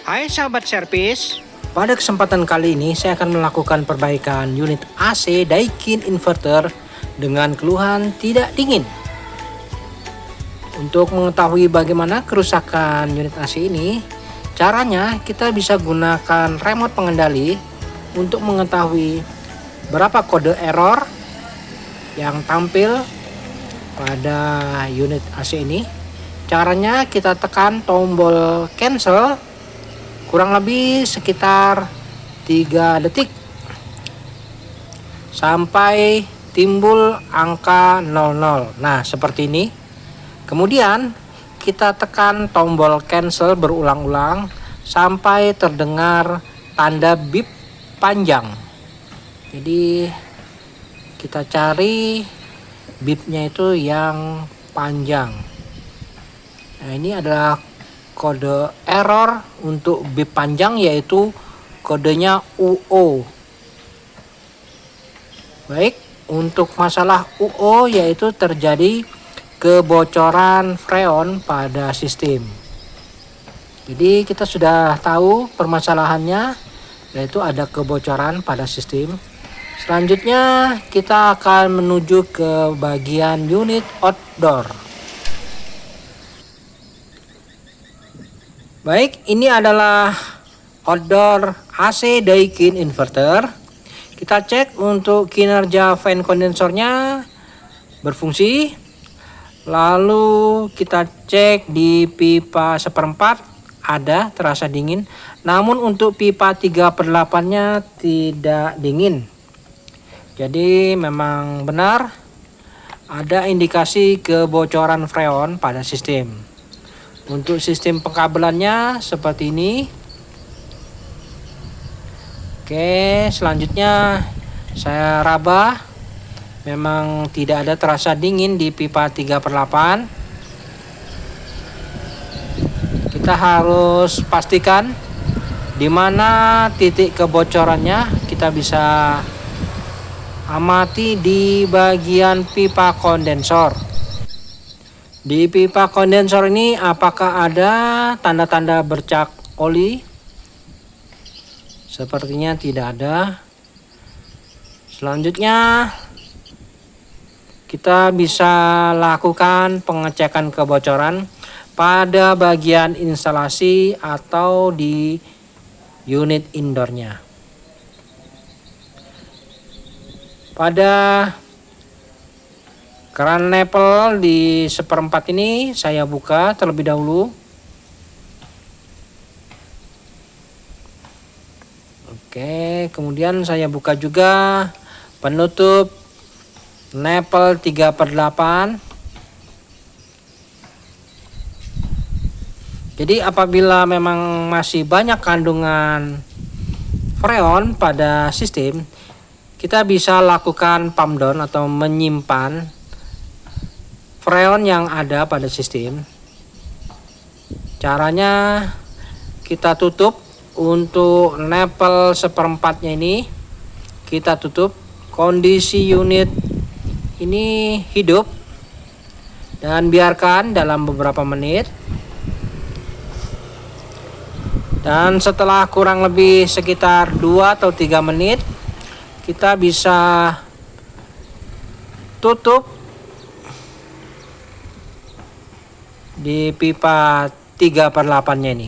Hai sahabat servis, Pada kesempatan kali ini saya akan melakukan perbaikan unit AC Daikin inverter dengan keluhan tidak dingin. Untuk mengetahui bagaimana kerusakan unit AC ini, caranya kita bisa gunakan remote pengendali untuk mengetahui berapa kode error yang tampil pada unit AC ini. Caranya kita tekan tombol cancel kurang lebih sekitar 3 detik sampai timbul angka 00. Nah, seperti ini. Kemudian kita tekan tombol cancel berulang-ulang sampai terdengar tanda bip panjang. Jadi kita cari bipnya itu yang panjang. Nah, ini adalah kode error untuk bip panjang, yaitu kodenya UO. Baik, untuk masalah UO yaitu terjadi kebocoran freon pada sistem. Jadi kita sudah tahu permasalahannya, yaitu ada kebocoran pada sistem. Selanjutnya kita akan menuju ke bagian unit outdoor. Baik, ini adalah outdoor AC Daikin inverter. Kita cek untuk kinerja fan kondensornya berfungsi. Lalu kita cek di pipa 1/4 ada terasa dingin. Namun untuk pipa 3/8-nya tidak dingin. Jadi memang benar ada indikasi kebocoran freon pada sistem. Untuk sistem pengkabelannya seperti ini. Oke, selanjutnya saya raba. Memang tidak ada terasa dingin di pipa 3/8. Kita harus pastikan di mana titik kebocorannya. Kita bisa amati di bagian pipa kondensor. Di pipa kondensor ini apakah ada tanda-tanda bercak oli? Sepertinya tidak ada. Selanjutnya kita bisa lakukan pengecekan kebocoran pada bagian instalasi atau di unit indoornya. Pada keran nipple di 1/4 ini saya buka terlebih dahulu. Oke, kemudian saya buka juga penutup nipple 3/8. Jadi apabila memang masih banyak kandungan freon pada sistem, kita bisa lakukan pump down atau menyimpan freon yang ada pada sistem. Caranya kita tutup untuk nipple 1/4-nya ini, kita tutup. Kondisi unit ini hidup dan biarkan dalam beberapa menit. Dan setelah kurang lebih sekitar 2 atau 3 menit, kita bisa tutup di pipa 3/8-nya ini.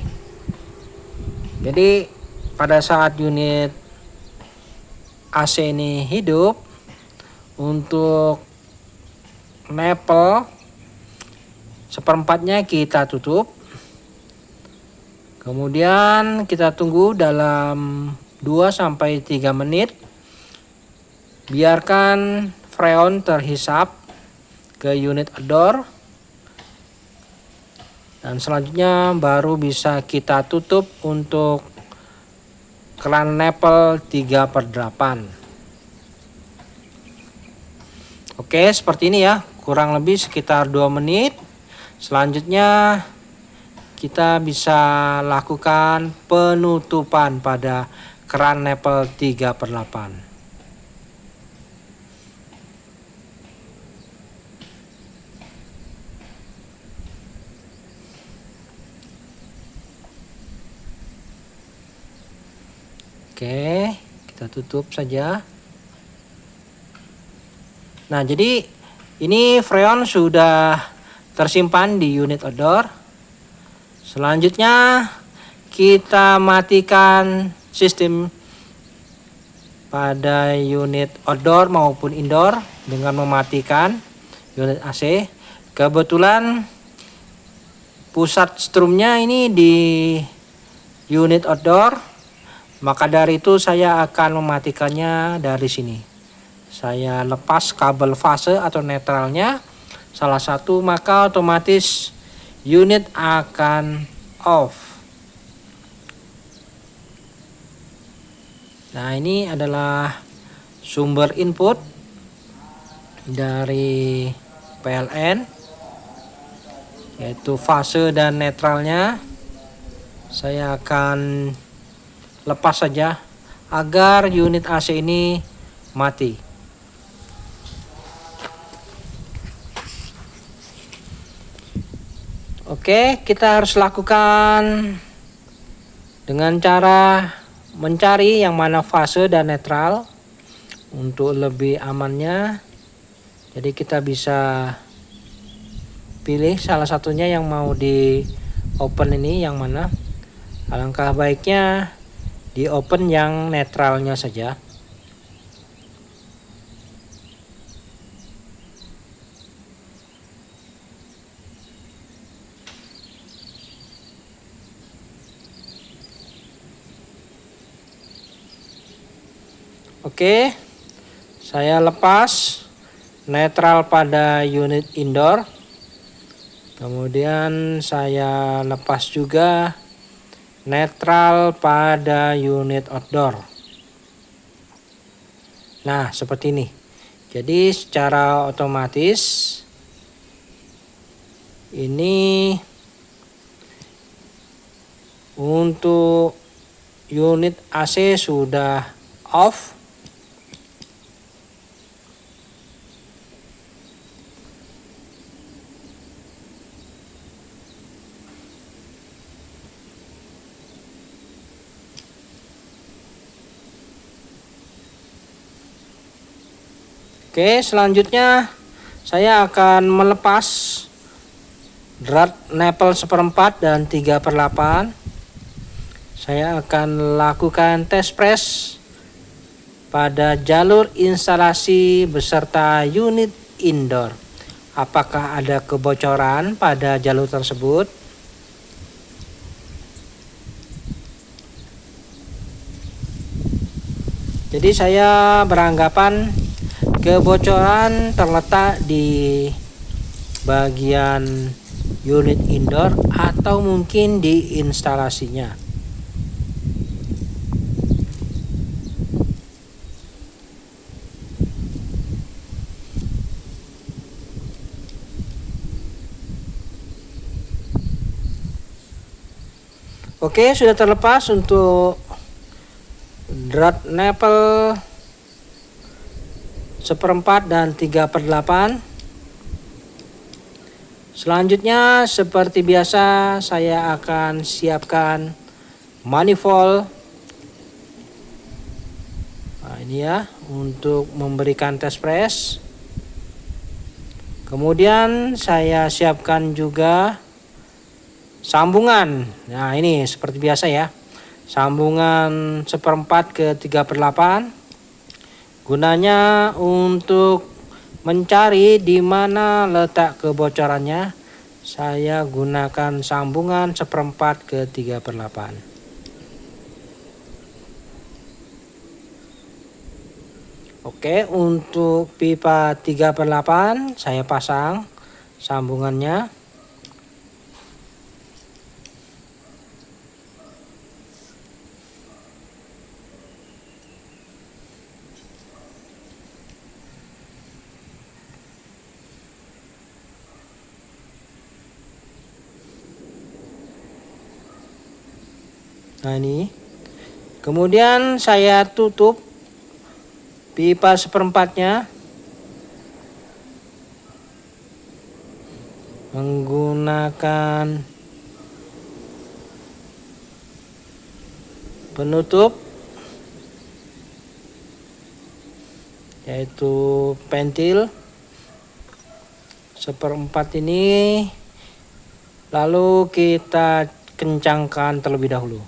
Jadi pada saat unit AC ini hidup, untuk nipple 1/4-nya kita tutup. Kemudian kita tunggu dalam 2 sampai 3 menit. Biarkan freon terhisap ke unit outdoor. Dan selanjutnya baru bisa kita tutup untuk keran nipple 3/8. Oke, seperti ini ya, kurang lebih sekitar 2 menit. Selanjutnya kita bisa lakukan penutupan pada keran nipple 3/8. Oke, kita tutup saja. Nah, jadi ini freon sudah tersimpan di unit outdoor. Selanjutnya kita matikan sistem pada unit outdoor maupun indoor dengan mematikan unit AC. Kebetulan pusat strumnya ini di unit outdoor, maka dari itu saya akan mematikannya dari sini. Saya lepas kabel fase atau netralnya salah satu, maka otomatis unit akan off. Nah, ini adalah sumber input dari PLN, yaitu fase dan netralnya. Saya akan lepas saja agar unit AC ini mati. Oke, kita harus lakukan dengan cara mencari yang mana fase dan netral untuk lebih amannya. Jadi kita bisa pilih salah satunya yang mau di open ini yang mana. Alangkah baiknya di open yang netralnya saja. Oke, saya lepas netral pada unit indoor. Kemudian saya lepas juga netral pada unit outdoor. Nah, seperti ini. Jadi secara otomatis ini untuk unit AC sudah off. Oke, selanjutnya saya akan melepas drat nepel 1/4 dan 3/8. Saya akan lakukan tes press pada jalur instalasi beserta unit indoor. Apakah ada kebocoran pada jalur tersebut? Jadi saya beranggapan kebocoran terletak di bagian unit indoor atau mungkin di instalasinya. Oke, sudah terlepas untuk drat nepel 1/4 dan 3/8. Selanjutnya seperti biasa saya akan siapkan manifold. Nah, ini ya untuk memberikan tes press. Kemudian saya siapkan juga sambungan. Nah, ini seperti biasa ya. Sambungan 1/4 ke 3/8. Gunanya untuk mencari di mana letak kebocorannya. Saya gunakan sambungan 1/4 ke 3/8. Oke, untuk pipa 3/8 saya pasang sambungannya. Nah, ini. Kemudian saya tutup pipa 1/4-nya menggunakan penutup yaitu pentil 1/4 ini, lalu kita kencangkan terlebih dahulu.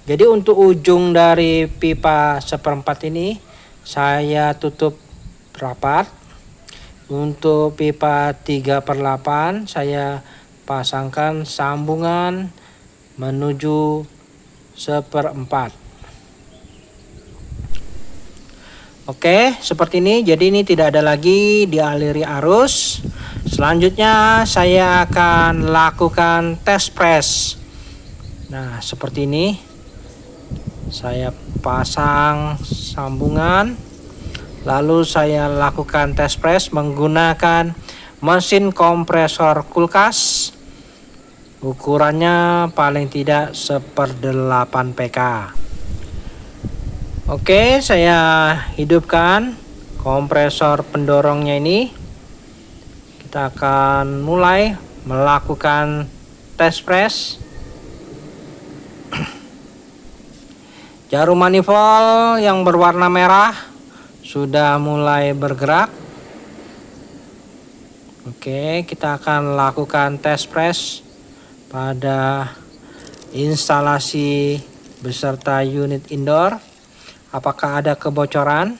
Jadi untuk ujung dari pipa 1/4 ini saya tutup rapat. Untuk pipa 3/8 saya pasangkan sambungan menuju 1/4. Oke, seperti ini. Jadi ini tidak ada lagi dialiri arus. Selanjutnya saya akan lakukan tes press. Nah, seperti ini. Saya pasang sambungan, lalu saya lakukan tes press menggunakan mesin kompresor kulkas. Ukurannya paling tidak 1/8 PK. Oke, saya hidupkan kompresor pendorongnya ini. Kita akan mulai melakukan tes press. Jarum manifold yang berwarna merah sudah mulai bergerak. Oke, kita akan lakukan tes press pada instalasi beserta unit indoor. Apakah ada kebocoran?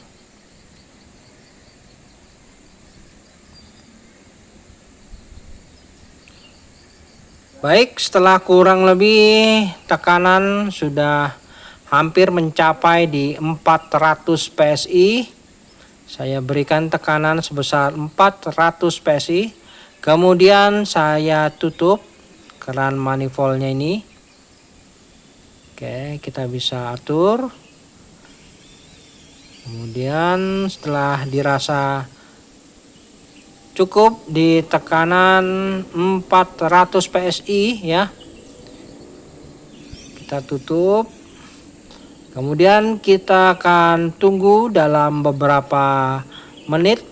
Baik, setelah kurang lebih tekanan sudah hampir mencapai di 400 PSI. Saya berikan tekanan sebesar 400 PSI. Kemudian saya tutup keran manifoldnya ini. Oke, kita bisa atur. Kemudian setelah dirasa cukup di tekanan 400 PSI ya, kita tutup. Kemudian kita akan tunggu dalam beberapa menit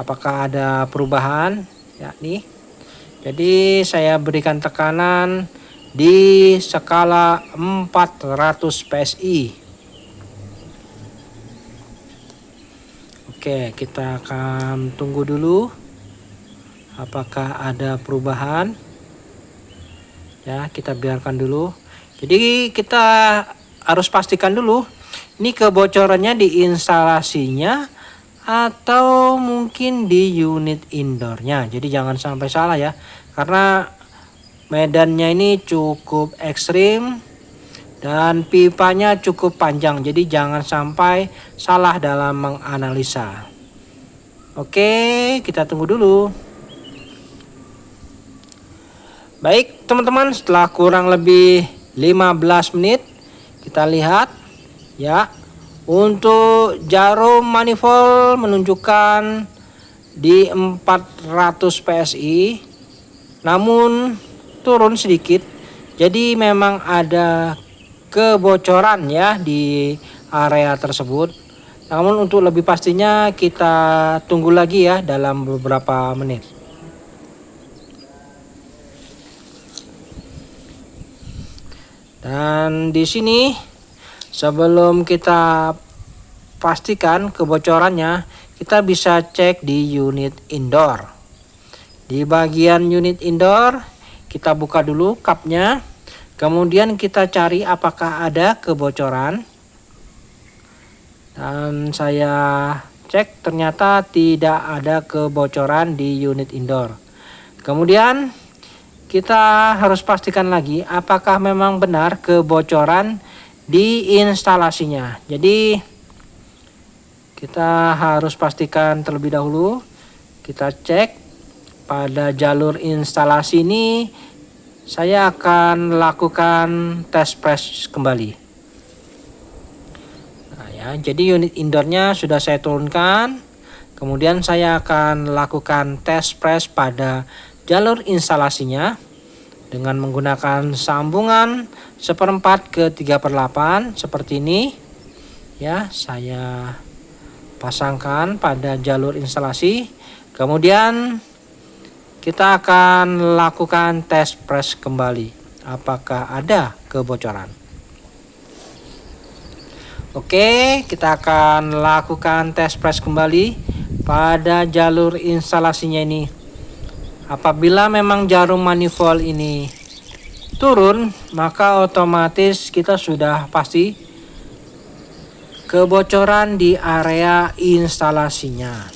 apakah ada perubahan ya nih. Jadi saya berikan tekanan di skala 400 PSI. Oke, kita akan tunggu dulu apakah ada perubahan. Ya, kita biarkan dulu. Jadi kita harus pastikan dulu ini kebocorannya di instalasinya atau mungkin di unit indoornya. Jadi jangan sampai salah ya, karena medannya ini cukup ekstrim dan pipanya cukup panjang. Jadi jangan sampai salah dalam menganalisa. Oke, kita tunggu dulu. Baik teman-teman, setelah kurang lebih 15 menit kita lihat ya, untuk jarum manifold menunjukkan di 400 PSI, namun turun sedikit. Jadi memang ada kebocoran ya di area tersebut. Namun untuk lebih pastinya kita tunggu lagi ya dalam beberapa menit. Dan di sini sebelum kita pastikan kebocorannya, kita bisa cek di unit indoor. Di bagian unit indoor kita buka dulu kapnya, kemudian kita cari apakah ada kebocoran. Dan saya cek ternyata tidak ada kebocoran di unit indoor. Kemudian kita harus pastikan lagi apakah memang benar kebocoran di instalasinya. Jadi kita harus pastikan terlebih dahulu. Kita cek pada jalur instalasi ini. Saya akan lakukan tes press kembali. Nah ya, jadi unit indoornya sudah saya turunkan. Kemudian saya akan lakukan tes press pada jalur instalasinya dengan menggunakan sambungan 1/4 ke 3/8 seperti ini ya. Saya pasangkan pada jalur instalasi, kemudian kita akan lakukan tes press kembali apakah ada kebocoran. Oke, kita akan lakukan tes press kembali pada jalur instalasinya ini. Apabila memang jarum manifold ini turun, maka otomatis kita sudah pasti kebocoran di area instalasinya.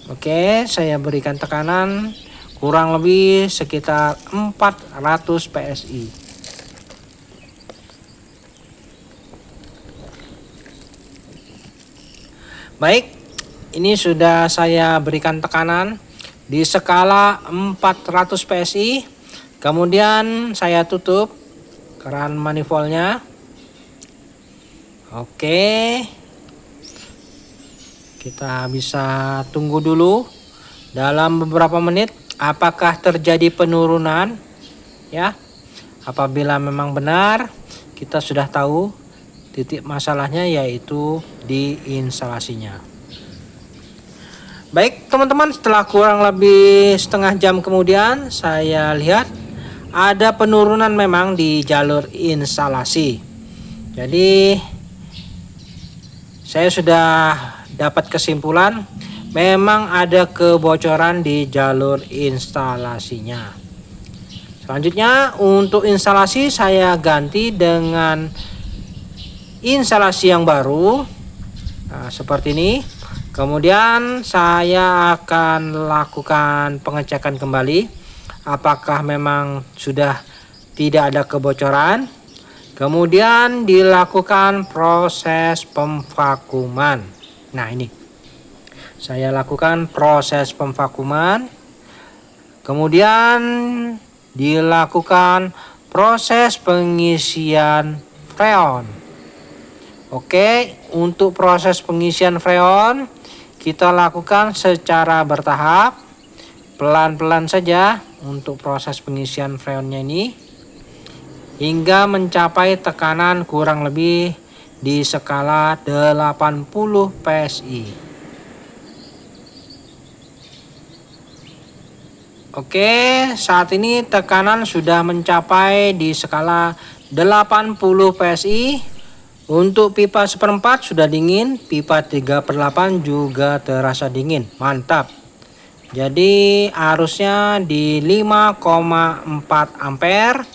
Oke, saya berikan tekanan kurang lebih sekitar 400 PSI. Baik, ini sudah saya berikan tekanan di skala 400 PSI. Kemudian saya tutup keran manifoldnya. Oke, kita bisa tunggu dulu dalam beberapa menit apakah terjadi penurunan ya. Apabila memang benar, kita sudah tahu titik masalahnya yaitu di instalasinya. Baik teman-teman, setelah kurang lebih setengah jam kemudian saya lihat ada penurunan memang di jalur instalasi. Jadi saya sudah dapat kesimpulan memang ada kebocoran di jalur instalasinya. Selanjutnya untuk instalasi saya ganti dengan instalasi yang baru. Nah, seperti ini. Kemudian saya akan lakukan pengecekan kembali apakah memang sudah tidak ada kebocoran. Kemudian dilakukan proses pemvakuman. Nah, ini saya lakukan proses pemvakuman. Kemudian dilakukan proses pengisian freon. Oke, untuk proses pengisian freon kita lakukan secara bertahap, pelan-pelan saja untuk proses pengisian freonnya ini hingga mencapai tekanan kurang lebih di skala 80 PSI. Oke, saat ini tekanan sudah mencapai di skala 80 PSI. Untuk pipa 1/4 sudah dingin, pipa 3/8 juga terasa dingin, mantap. Jadi arusnya di 5,4 ampere.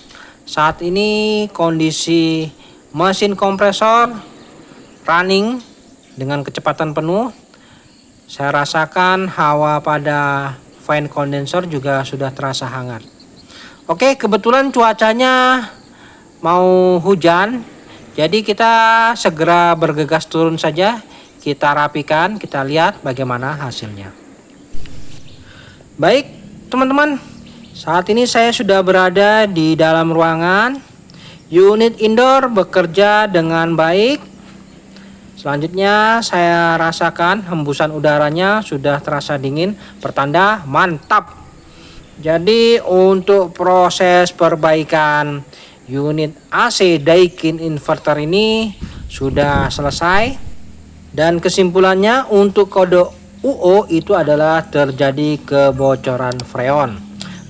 Saat ini kondisi mesin kompresor running dengan kecepatan penuh. Saya rasakan hawa pada fan kondensor juga sudah terasa hangat. Oke, kebetulan cuacanya mau hujan. Jadi kita segera bergegas turun saja, kita rapikan, kita lihat bagaimana hasilnya. Baik teman-teman, saat ini saya sudah berada di dalam ruangan. Unit indoor bekerja dengan baik. Selanjutnya saya rasakan hembusan udaranya sudah terasa dingin, pertanda mantap. Jadi untuk proses perbaikan unit AC Daikin inverter ini sudah selesai, dan kesimpulannya untuk kode UO itu adalah terjadi kebocoran freon.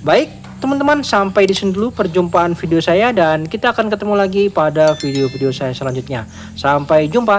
Baik teman-teman, sampai di sini dulu perjumpaan video saya dan kita akan ketemu lagi pada video-video saya selanjutnya. Sampai jumpa.